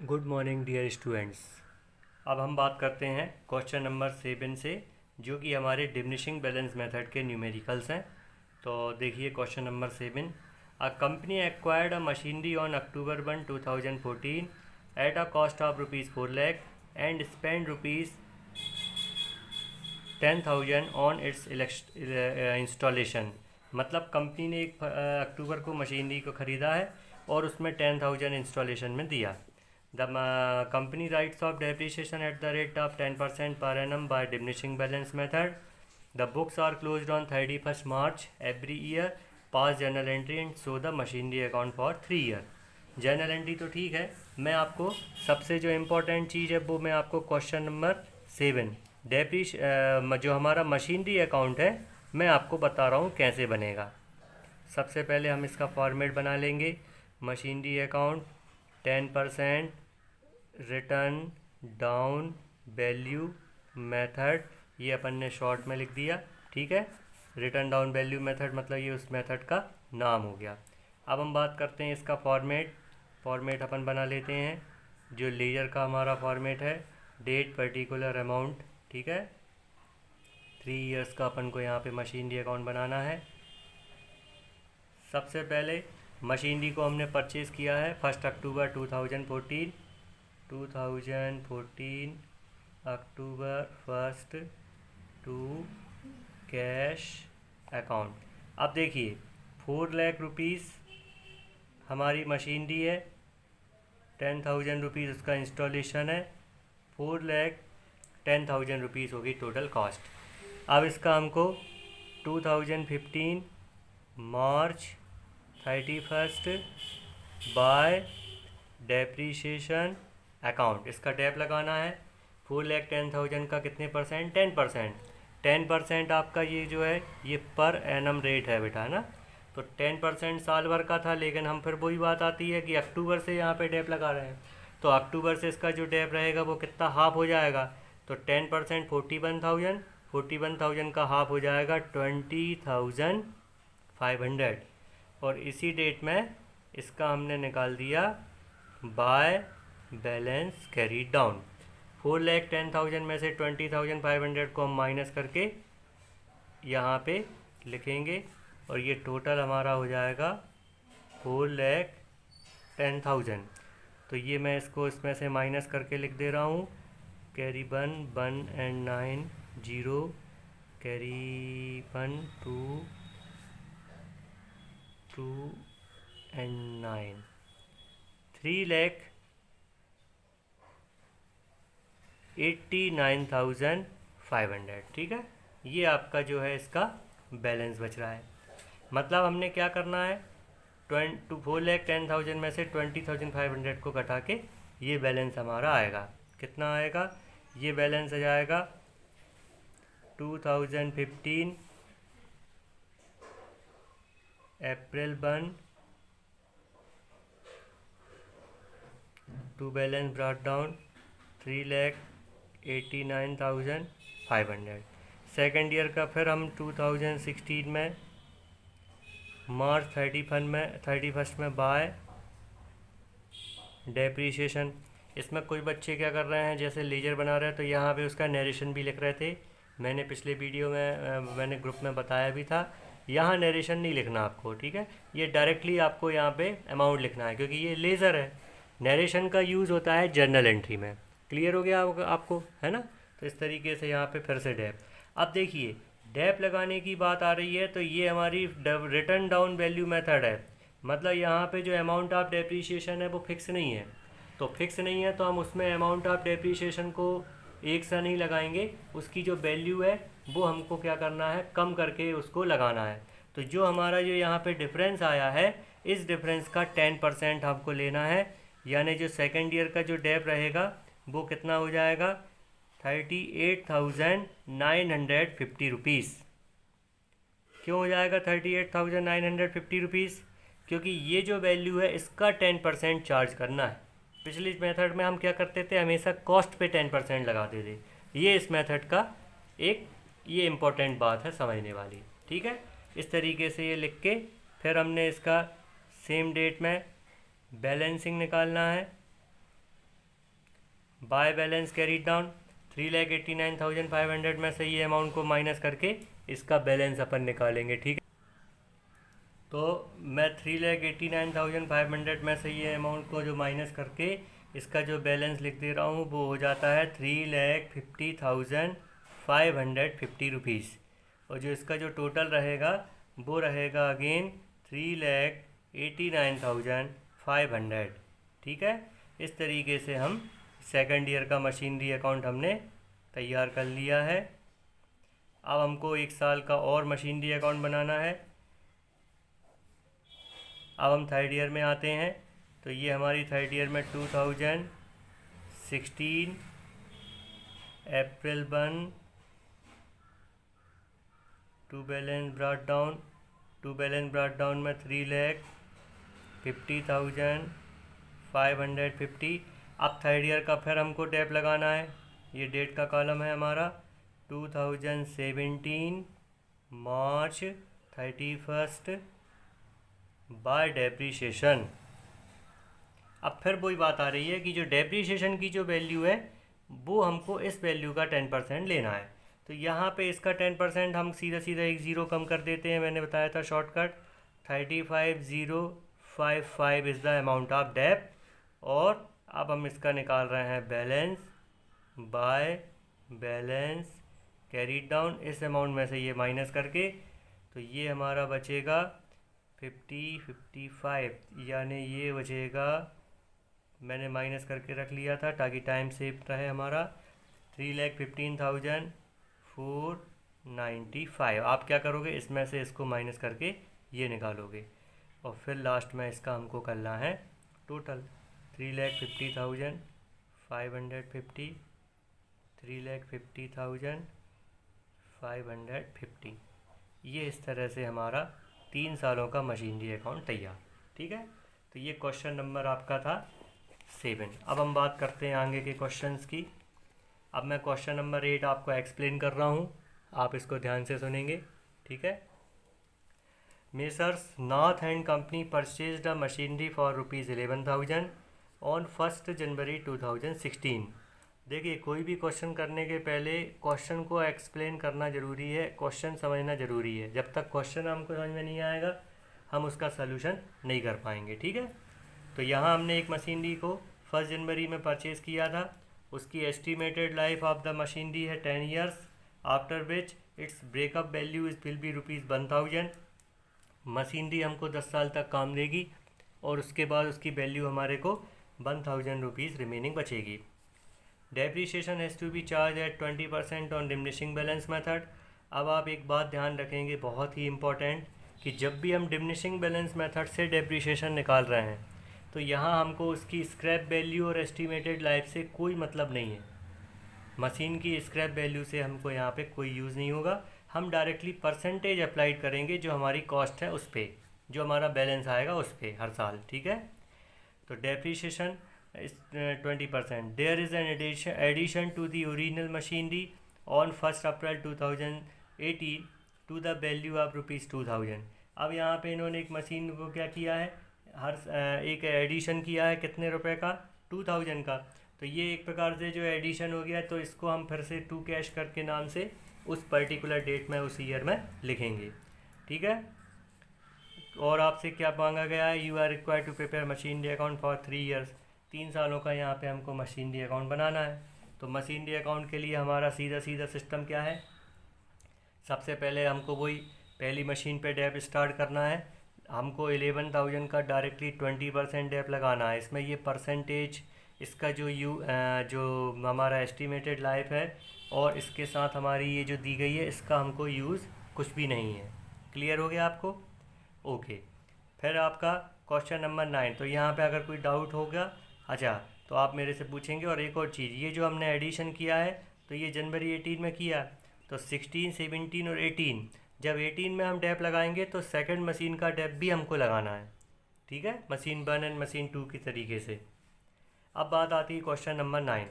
Good morning dear students. अब हम बात करते हैं क्वेश्चन नंबर 7 से, जो कि हमारे डिमिनिशिंग बैलेंस मेथड के न्यूमेरिकल्स हैं। तो देखिए question number 7। A company acquired a machinery on October 1, 2014 at a cost of ₹4 lakh and spend ₹10,000 on it's installation. मतलब कंपनी ने 1 अक्टूबर को मशीनरी को ख़रीदा है और उसमें 10,000 इंस्टॉलेशन में दिया। The company writes off depreciation at the rate of 10% per annum by diminishing balance method. The books are closed on 31 March every year. Pass journal entry and show the machinery account for 3 year. Journal entry तो ठीक है, मैं आपको सबसे जो important चीज़ है वो मैं आपको क्वेश्चन नंबर 7 जो हमारा मशीनरी अकाउंट है मैं आपको बता रहा हूँ कैसे बनेगा। सबसे पहले हम इसका फॉर्मेट बना लेंगे। Machinery account 10% return down value method, ये अपन ने शॉर्ट में लिख दिया, ठीक है। रिटर्न डाउन वैल्यू मेथड मतलब ये उस मेथड का नाम हो गया। अब हम बात करते हैं इसका फॉर्मेट अपन बना लेते हैं। जो लेजर का हमारा फॉर्मेट है, डेट पर्टिकुलर अमाउंट, ठीक है। 3 इयर्स का अपन को यहाँ पे मशीनरी अकाउंट बनाना है। सबसे पहले मशीनरी को हमने परचेज़ किया है 1 अक्टूबर 2014 अक्टूबर 1 टू कैश अकाउंट। अब देखिए 4 लाख रुपीज़ हमारी मशीनरी है, 10,000 रुपीज़ उसका इंस्टॉलेशन है, 4,10,000 रुपीज़ होगी टोटल कॉस्ट। अब इसका हमको 2015 मार्च 31 बाय डेप्रीशिएशन अकाउंट, इसका डेप लगाना है। 4,10,000 का कितने परसेंट? 10%। 10% आपका ये जो है ये पर एनम रेट है बेटा, है ना। तो 10% साल भर का था, लेकिन हम फिर वही बात आती है कि अक्टूबर से यहाँ पे डेप लगा रहे हैं, तो अक्टूबर से इसका जो डेप रहेगा वो कितना हाफ हो जाएगा। तो 10% 41,000, 41,000 का हाफ हो जाएगा 20,500। और इसी डेट में इसका हमने निकाल दिया बाय बैलेंस कैरी डाउन। 4,10,000 में से 20,500 को हम माइनस करके यहाँ पे लिखेंगे और ये टोटल हमारा हो जाएगा 4,10,000। तो ये मैं इसको इसमें से माइनस करके लिख दे रहा हूँ। कैरी 1 एंड 9 0, कैरी 1 2 एंड 9, 3,89,500, ठीक है। ये आपका जो है इसका बैलेंस बच रहा है। मतलब हमने क्या करना है, 4,10,000 में से 20,500 को घटा के ये बैलेंस हमारा आएगा। कितना आएगा? ये बैलेंस आ जाएगा 2015 April 1 to balance brought down 3,89,500। Second year का फिर हम 2016 में मार्च 31 में बाय डेप्रीशिएशन। इसमें कोई बच्चे क्या कर रहे हैं, जैसे लेजर बना रहे हैं तो यहाँ पे उसका नरेशन भी लिख रहे थे। मैंने पिछले वीडियो में मैंने ग्रुप में बताया भी था, यहाँ नरेशन नहीं लिखना आपको, ठीक है। ये डायरेक्टली आपको यहाँ पे अमाउंट लिखना है, क्योंकि ये लेज़र है। नरेशन का यूज़ होता है जर्नल एंट्री में। क्लियर हो गया आपको, है ना। तो इस तरीके से यहाँ पे फिर से डेप। अब देखिए डेप लगाने की बात आ रही है, तो ये हमारी रिटर्न डाउन वैल्यू मेथड है। मतलब यहाँ पे जो अमाउंट ऑफ डेप्रीशिएशन है वो फिक्स नहीं है। तो फिक्स नहीं है तो हम उसमें अमाउंट ऑफ डेप्रीशिएशन को एक सा नहीं लगाएंगे, उसकी जो वैल्यू है वो हमको क्या करना है, कम करके उसको लगाना है। तो जो हमारा जो यहाँ पे डिफरेंस आया है, इस डिफरेंस का 10% हमको लेना है। यानी जो सेकेंड ईयर का जो डेप रहेगा वो कितना हो जाएगा, 38,950 रुपीज़। क्यों हो जाएगा 38,950 रुपीज़? क्योंकि ये जो वैल्यू है इसका 10% चार्ज करना है। पिछली मेथड में हम क्या करते थे, हमेशा कॉस्ट पे 10% लगाते थे। ये इस मेथड का एक ये इम्पोर्टेंट बात है समझने वाली, ठीक है। इस तरीके से ये लिख के फिर हमने इसका सेम डेट में बैलेंसिंग निकालना है। बाय बैलेंस कैरीड डाउन 3,89,500 में से ये अमाउंट को माइनस करके इसका बैलेंस अपन निकालेंगे। ठीक है, तो मैं 3,89,500 में से ये अमाउंट को जो माइनस करके इसका जो बैलेंस लिख दे रहा हूँ वो हो जाता है 3,50,550 रुपीज़। और जो इसका जो टोटल रहेगा वो रहेगा अगेन 3,89,500। ठीक है, इस तरीके से हम सेकंड ईयर का मशीनरी अकाउंट हमने तैयार कर लिया है। अब हमको एक साल का और मशीनरी अकाउंट बनाना है। अब हम थर्ड ईयर में आते हैं, तो ये हमारी थर्ड ईयर में 2016 अप्रैल 1 टू बैलेंस ब्रॉट डाउन में 3,50,550। अब थर्ड ईयर का फिर हमको टैप लगाना है। ये डेट का कॉलम है हमारा 2017 मार्च 31 बाय डेप्रीशिएशन। अब फिर वही बात आ रही है कि जो डेप्रीशिएशन की जो वैल्यू है वो हमको इस वैल्यू का 10% लेना है। तो यहाँ पे इसका 10% हम सीधा सीधा एक ज़ीरो कम कर देते हैं। मैंने बताया था shortcut 35,055 is the amount of dep. और अब हम इसका निकाल रहे हैं balance by balance carried down. इस अमाउंट में से ये माइनस करके तो ये हमारा बचेगा 55, यानी ये बचेगा, मैंने माइनस करके रख लिया था ताकि टाइम सेव रहे हमारा, 3,15,495। आप क्या करोगे, इसमें से इसको माइनस करके ये निकालोगे और फिर लास्ट में इसका हमको करना है टोटल 3,50,550, 3,50,550। ये इस तरह से हमारा 3 सालों का मशीनरी अकाउंट तैयार। ठीक है, तो ये क्वेश्चन नंबर आपका था 7। अब हम बात करते हैं आगे के क्वेश्चंस की। अब मैं क्वेश्चन नंबर 8 आपको एक्सप्लेन कर रहा हूँ, आप इसको ध्यान से सुनेंगे। ठीक है, messrs north and company purchased a machinery for ₹11,000 on 1 जनवरी 2016। देखिए, कोई भी क्वेश्चन करने के पहले क्वेश्चन को एक्सप्लेन करना ज़रूरी है, क्वेश्चन समझना ज़रूरी है। जब तक क्वेश्चन हमको समझ में नहीं आएगा हम उसका सलूशन नहीं कर पाएंगे। ठीक है, तो यहाँ हमने एक मशीनरी को 1 जनवरी में परचेज़ किया था। उसकी estimated life of the machinery है 10 years, after which it's breakup value will be ₹1,000। Machinery हमको 10 साल तक काम देगी और उसके बाद उसकी वैल्यू हमारे को ₹1,000 रिमेनिंग बचेगी। Depreciation has to be charge at 20% on diminishing balance method. अब आप एक बात ध्यान रखेंगे, बहुत ही इंपॉर्टेंट, कि जब भी हम डिमिनिशिंग बैलेंस मेथड से डेप्रीशिएशन निकाल रहे हैं तो यहाँ हमको उसकी स्क्रैप वैल्यू और एस्टिमेटेड लाइफ से कोई मतलब नहीं है। मशीन की स्क्रैप वैल्यू से हमको यहाँ पे कोई यूज़ नहीं होगा। हम डायरेक्टली परसेंटेज अप्लाइड करेंगे जो हमारी कॉस्ट है उस पर, जो हमारा बैलेंस आएगा उस पर हर साल। ठीक है, तो depreciation is 20%. There is an addition to the original machinery on 1 April 2018 to the value of ₹2,000। अब यहाँ पे इन्होंने एक मशीन को क्या किया है, एक एडिशन किया है कितने रुपए का, 2,000 का। तो ये एक प्रकार से जो एडिशन हो गया, तो इसको हम फिर से टू कैश करके नाम से उस पर्टिकुलर डेट में उस ईयर में लिखेंगे। ठीक है, और आपसे क्या मांगा गया है, you are required to prepare machinery account for 3 years. 3 सालों का यहाँ पे हमको मशीनरी अकाउंट बनाना है। तो मशीनरी अकाउंट के लिए हमारा सीधा सीधा सिस्टम क्या है, सबसे पहले हमको वही पहली मशीन पे डेप स्टार्ट करना है। हमको 11,000 का डायरेक्टली 20% डेप लगाना है। इसमें ये परसेंटेज, इसका जो हमारा एस्टिमेटेड लाइफ है और इसके साथ हमारी ये जो दी गई है, इसका हमको यूज़ कुछ भी नहीं है। क्लियर हो गया आपको? ओके। फिर आपका क्वेश्चन नंबर 9। तो यहाँ पे अगर कोई डाउट होगा, अच्छा, तो आप मेरे से पूछेंगे। और एक और चीज़, ये जो हमने एडिशन किया है तो ये जनवरी 18 में किया, तो 16, 17 और 18, जब 18 में हम डेप लगाएंगे तो सेकंड मशीन का डेप भी हमको लगाना है। ठीक है, मशीन 1 एंड मशीन 2 की तरीके से। अब बात आती है question number 9।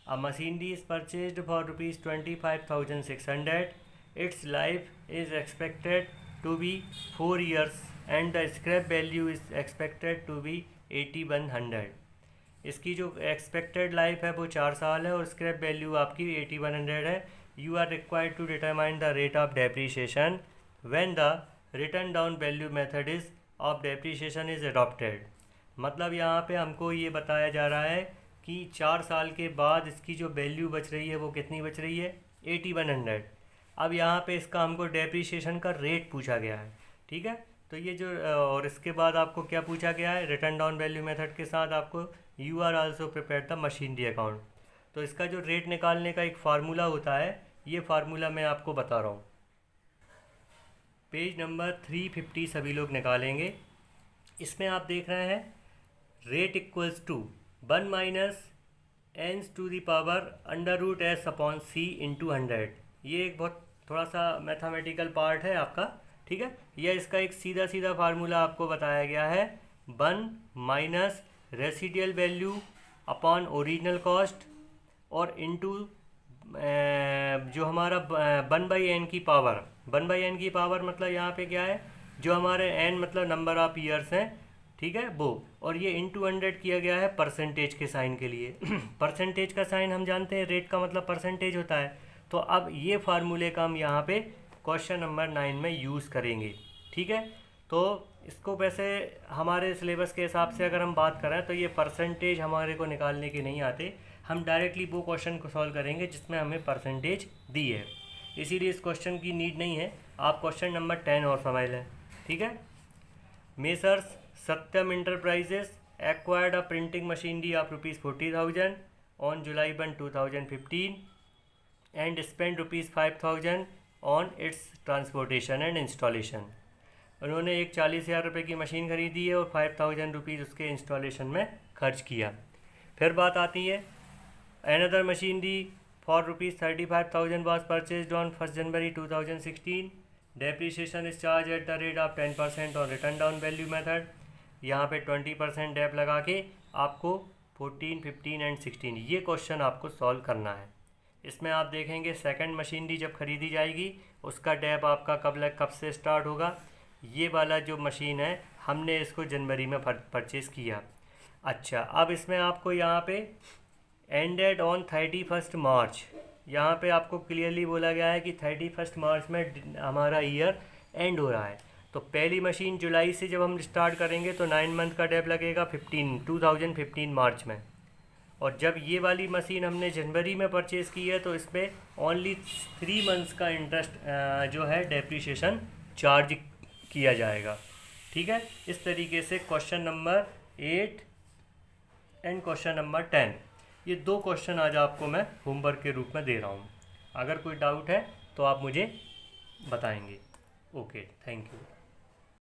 A machinery is purchased for ₹25,600। Its life is expected to be 4 years and the scrap value is expected to be 8,100। इसकी जो एक्सपेक्टेड लाइफ है वो 4 साल है और स्क्रैप वैल्यू आपकी 8100 है। You are required to determine the rate of depreciation when the written down value method is of depreciation is adopted. मतलब यहाँ पे हमको ये बताया जा रहा है कि 4 साल के बाद इसकी जो वैल्यू बच रही है वो कितनी बच रही है, 8100। अब यहाँ पे इसका हमको डेप्रीशिएशन का रेट पूछा गया है, ठीक है। तो ये जो और इसके बाद आपको क्या पूछा गया है, रिटर्न डाउन वैल्यू मेथड के साथ आपको you are also prepare the machinery account. तो इसका जो रेट निकालने का एक फार्मूला होता है, ये फार्मूला मैं आपको बता रहा हूँ। पेज नंबर 350 सभी लोग निकालेंगे। इसमें आप देख रहे हैं rate equals to 1 minus n to the power under root s upon c into 100। ये एक बहुत थोड़ा सा मैथमेटिकल पार्ट है आपका, ठीक है। यह इसका एक सीधा सीधा फार्मूला आपको बताया गया है, 1 minus residual value upon original cost और इनटू जो हमारा 1/n की पावर। 1/n की पावर मतलब यहाँ पे क्या है, जो हमारे n मतलब नंबर ऑफ ईयर्स हैं, ठीक है वो, और ये इंटू 100 किया गया है परसेंटेज के साइन के लिए। परसेंटेज का साइन हम जानते हैं, रेट का मतलब परसेंटेज होता है। तो अब ये फार्मूले का हम यहाँ पे क्वेश्चन नंबर 9 में यूज़ करेंगे, ठीक है। तो इसको वैसे हमारे सिलेबस के हिसाब से अगर हम बात करें तो ये परसेंटेज हमारे को निकालने के नहीं आते, हम डायरेक्टली वो क्वेश्चन को सॉल्व करेंगे जिसमें हमें परसेंटेज दी है, इसीलिए इस क्वेश्चन की नीड नहीं है। आप क्वेश्चन नंबर 10 और समझ लें, ठीक है। Messrs Satyam enterprises acquired a printing machinery of ₹40,000 on July 1, 2015 and spend ₹5,000 on it's transportation and installation. उन्होंने एक 40,000 रुपये की मशीन खरीदी है और 5,000 रुपीज़ उसके इंस्टॉलेशन में खर्च किया। फिर बात आती है another machinery for ₹35,000 was purchased on 1 January 2016। Depreciation is charge at the rate of 10% on return down value method. यहाँ पे 20% डेप लगा के आपको 14, 15 एंड 16 ये क्वेश्चन आपको सॉल्व करना है। इसमें आप देखेंगे सेकंड मशीनरी जब खरीदी जाएगी उसका डेप आपका कब से स्टार्ट होगा। ये वाला जो मशीन है हमने इसको जनवरी में परचेज़ किया। अच्छा, अब इसमें आपको यहाँ पे एंडेड ऑन 31 मार्च, यहाँ पे आपको क्लियरली बोला गया है कि 31 मार्च में हमारा ईयर एंड हो रहा है। तो पहली मशीन जुलाई से जब हम स्टार्ट करेंगे तो 9 मंथ का डेप लगेगा 2015 मार्च में, और जब ये वाली मशीन हमने जनवरी में परचेज़ की है तो इसमें ओनली 3 मंथ्स का इंटरेस्ट जो है डेप्रीशिएशन चार्ज किया जाएगा, ठीक है। इस तरीके से question number 8 and question number 10 ये 2 क्वेश्चन आज आपको मैं होमवर्क के रूप में दे रहा हूँ। अगर कोई डाउट है तो आप मुझे बताएंगे। Okay, thank you.